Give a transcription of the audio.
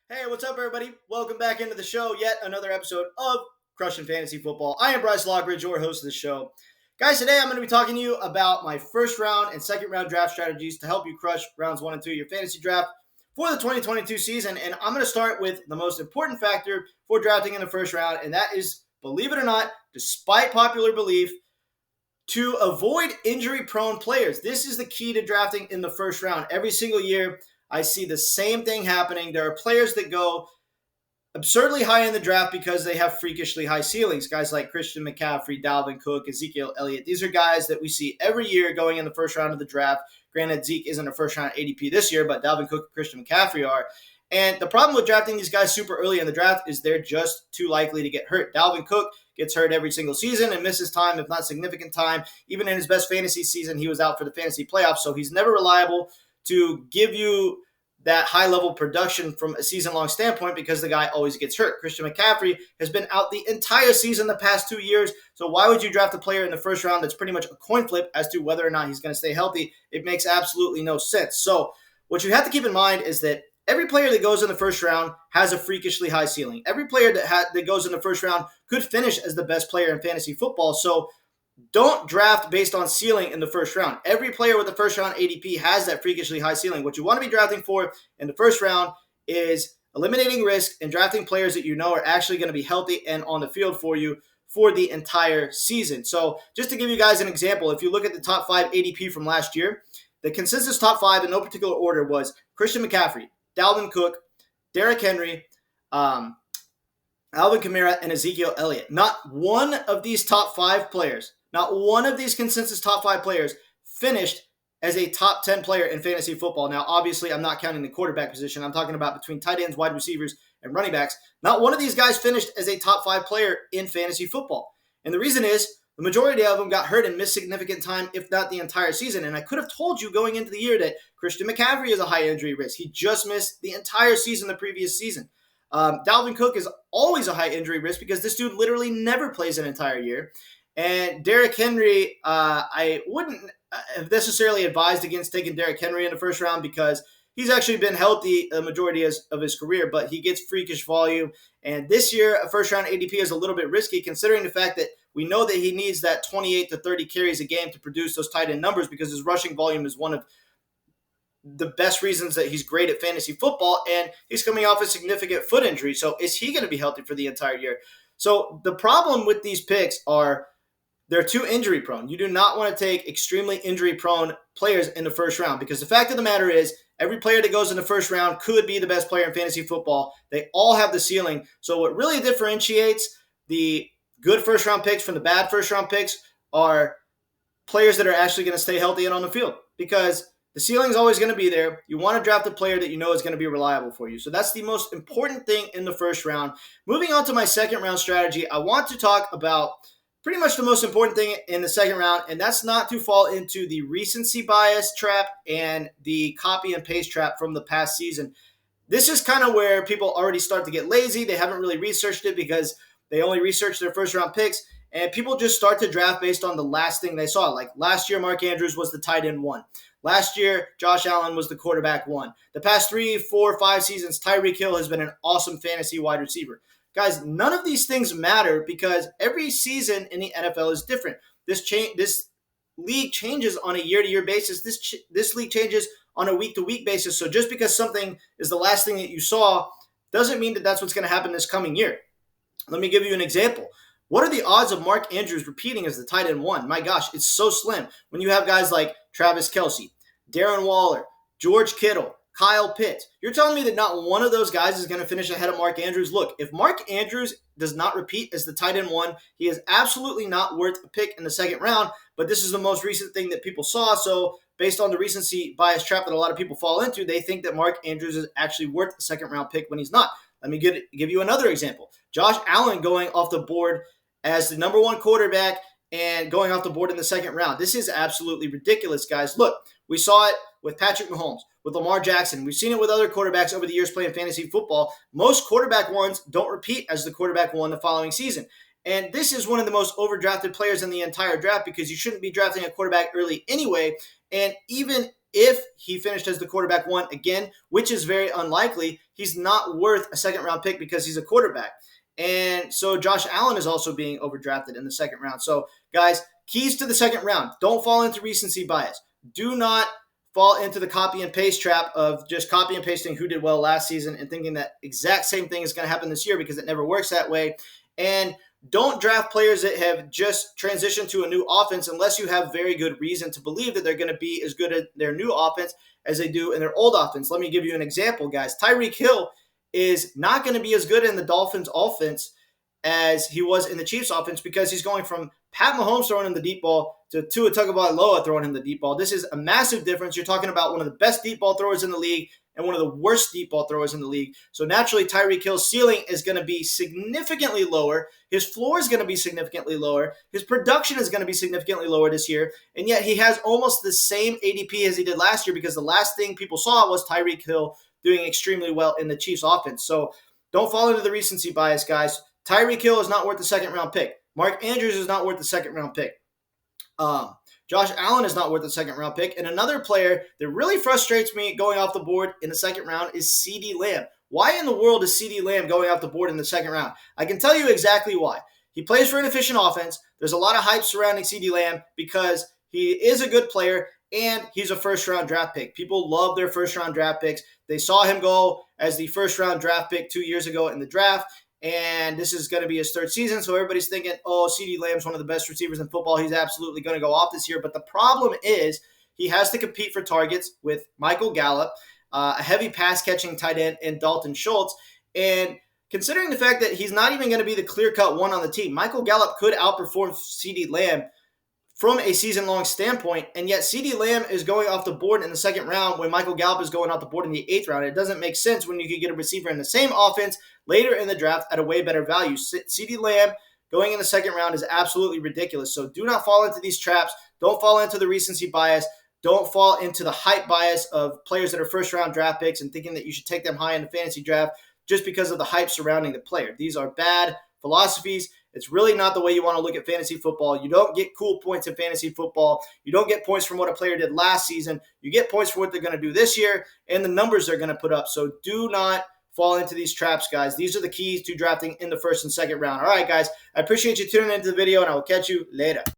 Hey, what's up, everybody? Welcome back into the show. Yet another episode of Crushing Fantasy Football. I am Bryce Lockridge, your host of the show. Guys, today I'm going to be talking to you about my first round and second round draft strategies to help you crush rounds 1 and 2 of your fantasy draft for the 2022 season. And I'm going to start with the most important factor for drafting in the first round, and that is, believe it or not, despite popular belief, to avoid injury-prone players. This is the key to drafting in the first round. Every single year, I see the same thing happening. There are players that go absurdly high in the draft because they have freakishly high ceilings. Guys like Christian McCaffrey, Dalvin Cook, Ezekiel Elliott. These are guys that we see every year going in the first round of the draft. Granted, Zeke isn't a first-round ADP this year, but Dalvin Cook and Christian McCaffrey are. And the problem with drafting these guys super early in the draft is they're just too likely to get hurt. Dalvin Cook gets hurt every single season and misses time, if not significant time. Even in his best fantasy season, he was out for the fantasy playoffs, so he's never reliable to give you that high-level production from a season-long standpoint because the guy always gets hurt. Christian McCaffrey has been out the entire season the past 2 years, so why would you draft a player in the first round that's pretty much a coin flip as to whether or not he's going to stay healthy? It makes absolutely no sense. So what you have to keep in mind is that every player that goes in the first round has a freakishly high ceiling. Every player that goes in the first round could finish as the best player in fantasy football, so don't draft based on ceiling in the first round. Every player with the first round ADP has that freakishly high ceiling. What you want to be drafting for in the first round is eliminating risk and drafting players that you know are actually going to be healthy and on the field for you for the entire season. So just to give you guys an example, if you look at the top 5 ADP from last year, the consensus top 5 in no particular order was Christian McCaffrey, Dalvin Cook, Derrick Henry, Alvin Kamara, and Ezekiel Elliott. Not one of these top 5 players, not one of these consensus top 5 players finished as a top 10 player in fantasy football. Now, obviously, I'm not counting the quarterback position. I'm talking about between tight ends, wide receivers, and running backs. Not one of these guys finished as a top 5 player in fantasy football. And the reason is the majority of them got hurt and missed significant time, if not the entire season. And I could have told you going into the year that Christian McCaffrey is a high injury risk. He just missed the entire season the previous season. Dalvin Cook is always a high injury risk because this dude literally never plays an entire year. And Derrick Henry, I wouldn't have necessarily advised against taking Derrick Henry in the first round because he's actually been healthy the majority of his career, but he gets freakish volume. And this year, a first-round ADP is a little bit risky considering the fact that we know that he needs that 28 to 30 carries a game to produce those tight end numbers because his rushing volume is one of the best reasons that he's great at fantasy football, and he's coming off a significant foot injury. So is he going to be healthy for the entire year? So the problem with these picks are they're too injury prone. You do not want to take extremely injury prone players in the first round because the fact of the matter is every player that goes in the first round could be the best player in fantasy football. They all have the ceiling. So what really differentiates the good first round picks from the bad first round picks are players that are actually going to stay healthy and on the field because the ceiling is always going to be there. You want to draft a player that you know is going to be reliable for you. So that's the most important thing in the first round. Moving on to my second round strategy, I want to talk about pretty much the most important thing in the second round, and that's not to fall into the recency bias trap and the copy and paste trap from the past season. This is kind of where people already start to get lazy. They haven't really researched it because they only researched their first round picks, and people just start to draft based on the last thing they saw. Like last year, Mark Andrews was the tight end 1. Last year, Josh Allen was the quarterback 1. The past 3, 4, 5 seasons, Tyreek Hill has been an awesome fantasy wide receiver. Guys, none of these things matter because every season in the NFL is different. This league changes on a year-to-year basis. This league changes on a week-to-week basis. So just because something is the last thing that you saw doesn't mean that that's what's going to happen this coming year. Let me give you an example. What are the odds of Mark Andrews repeating as the tight end 1? My gosh, it's so slim. When you have guys like Travis Kelce, Darren Waller, George Kittle, Kyle Pitts. You're telling me that not one of those guys is going to finish ahead of Mark Andrews? Look, if Mark Andrews does not repeat as the tight end 1, he is absolutely not worth a pick in the second round, but this is the most recent thing that people saw, so based on the recency bias trap that a lot of people fall into, they think that Mark Andrews is actually worth a second round pick when he's not. Let me give you another example. Josh Allen going off the board as the number 1 quarterback and going off the board in the second round. This is absolutely ridiculous, guys. Look, we saw it with Patrick Mahomes, with Lamar Jackson. We've seen it with other quarterbacks over the years playing fantasy football. Most quarterback 1s don't repeat as the quarterback 1 the following season. And this is one of the most overdrafted players in the entire draft because you shouldn't be drafting a quarterback early anyway. And even if he finished as the quarterback 1 again, which is very unlikely, he's not worth a second-round pick because he's a quarterback. And so Josh Allen is also being overdrafted in the second round. So, guys, keys to the second round. Don't fall into recency bias. Do not fall into the copy and paste trap of just copy and pasting who did well last season and thinking that exact same thing is going to happen this year, because it never works that way. And don't draft players that have just transitioned to a new offense unless you have very good reason to believe that they're going to be as good at their new offense as they do in their old offense. Let me give you an example, guys. Tyreek Hill is not going to be as good in the Dolphins offense as he was in the Chiefs offense, because he's going from Pat Mahomes throwing him the deep ball to Tua Tagovailoa throwing him the deep ball. This is a massive difference. You're talking about one of the best deep ball throwers in the league and one of the worst deep ball throwers in the league. So naturally, Tyreek Hill's ceiling is going to be significantly lower. His floor is going to be significantly lower. His production is going to be significantly lower this year. And yet he has almost the same ADP as he did last year, because the last thing people saw was Tyreek Hill doing extremely well in the Chiefs offense. So don't fall into the recency bias, guys. Tyreek Hill is not worth the second-round pick. Mark Andrews is not worth the second-round pick. Josh Allen is not worth the second-round pick. And another player that really frustrates me going off the board in the second round is CeeDee Lamb. Why in the world is CeeDee Lamb going off the board in the second round? I can tell you exactly why. He plays for an efficient offense. There's a lot of hype surrounding CeeDee Lamb because he is a good player and he's a first-round draft pick. People love their first-round draft picks. They saw him go as the first-round draft pick 2 years ago in the draft. And this is going to be his third season, so everybody's thinking, oh, CeeDee Lamb's one of the best receivers in football. He's absolutely going to go off this year. But the problem is he has to compete for targets with Michael Gallup, a heavy pass-catching tight end, and Dalton Schultz. And considering the fact that he's not even going to be the clear-cut one on the team, Michael Gallup could outperform CeeDee Lamb from a season-long standpoint, and yet CeeDee Lamb is going off the board in the second round when Michael Gallup is going off the board in the 8th round. It doesn't make sense when you could get a receiver in the same offense later in the draft at a way better value. CeeDee Lamb going in the second round is absolutely ridiculous. So do not fall into these traps. Don't fall into the recency bias. Don't fall into the hype bias of players that are first-round draft picks and thinking that you should take them high in the fantasy draft just because of the hype surrounding the player. These are bad philosophies. It's really not the way you want to look at fantasy football. You don't get cool points in fantasy football. You don't get points from what a player did last season. You get points for what they're going to do this year and the numbers they're going to put up. So do not fall into these traps, guys. These are the keys to drafting in the first and second round. All right, guys, I appreciate you tuning into the video, and I will catch you later.